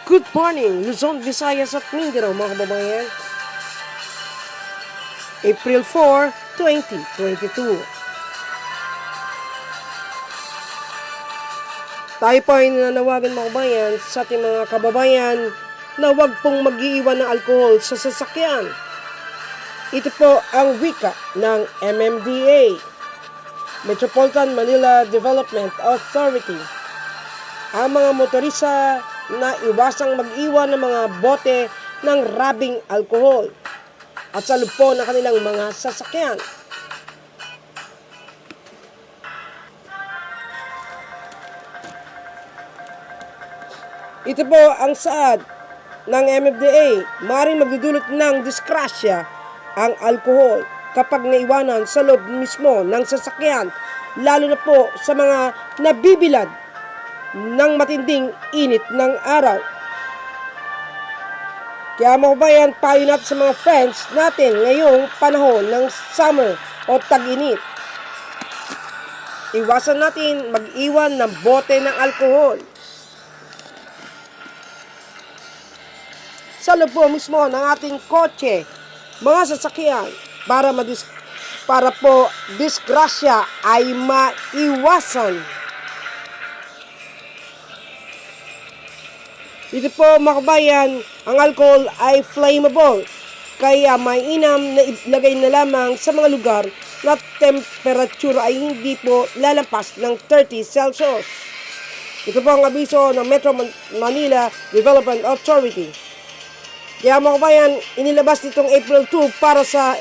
Good morning, Luzon, Visayas at Mindanao mga kababayan. April 4, 2022. Tayo po ay nananawagan mga kababayan sa ating mga kababayan na huwag pong mag-iiwan ng alkohol sa sasakyan. Ito po ang wika ng MMDA, Metropolitan Manila Development Authority. Ang mga motorista na iwasang mag-iwan ng mga bote ng rabing alkohol at sa loob po ng kanilang mga sasakyan. Ito po ang saad ng MMDA, maaaring magdudulot ng disgrasya ang alkohol kapag naiwanan sa loob mismo ng sasakyan, lalo na po sa mga nabibilad ng matinding init ng araw. Kaya mga kabayan, payo natin sa mga friends natin ngayong panahon ng summer o tag-init. Iwasan natin mag-iwan ng bote ng alkohol sa loob po mismo ng ating kotse, mga sasakyan, para po disgrasya ay maiwasan. Dito po mga kabayan, ang alcohol ay flammable, kaya mainam na ilagay na lamang sa mga lugar na temperature ay hindi po lalampas ng 30 Celsius. Ito po ang abiso ng Metro Manila Development Authority. Kaya mga kabayan, inilabas nitong April 2 para sa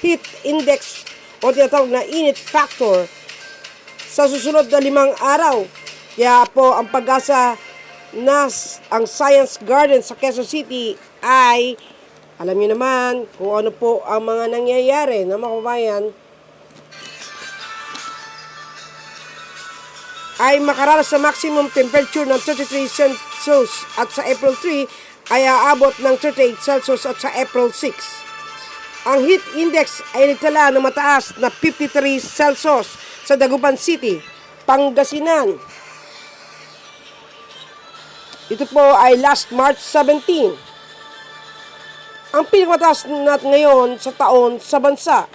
heat index o tinatawag na init factor sa susunod na 5 araw. Kaya po ang pag-asa na ang Science Garden sa Quezon City ay alam niyo naman kung ano po ang mga nangyayari na mga kabayan, ay makaranas sa maximum temperature ng 33 Celsius at sa April 3 ay aabot ng 38 Celsius at sa April 6. Ang heat index ay nagtala ng mataas na 53 Celsius sa Dagupan City, Pangasinan. Ito po ay last March 17. Ang pinakamataas natin ngayon sa taon sa bansa.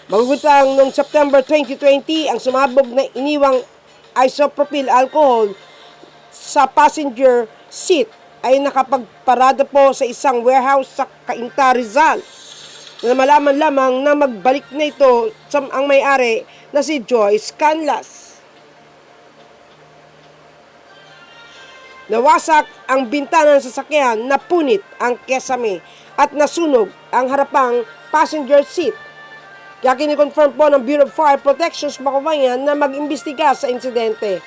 Magugutang noong September 2020 ang sumabog na iniwang isopropyl alcohol sa passenger seat ay nakapagparada po sa isang warehouse sa Cainta, Rizal. Na malaman lamang na magbalik na ito ang may-ari na si Joyce Canlas. Nawasak ang bintana ng sasakyan, napunit ang kesame at nasunog ang harapang passenger seat. Kaya kinikonfirm po ng Bureau of Fire Protection sa Bakubayan na mag-imbestiga sa insidente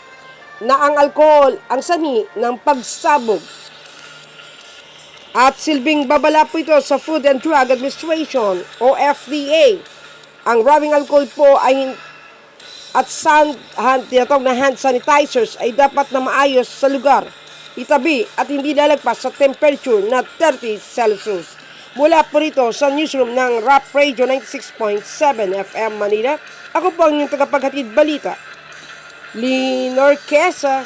na ang alkohol ang sanhi ng pagsabog. At silbing babala po ito sa Food and Drug Administration o FDA. Ang rubbing alcohol po ay at tinatawag na hand sanitizers ay dapat na maayos sa lugar, itabi at hindi lalagpas sa temperature na 30 Celsius. Mula po rito sa newsroom ng Rap Radio 96.7 FM Manila, ako po ang inyong tagapaghatid balita, Linor Queza.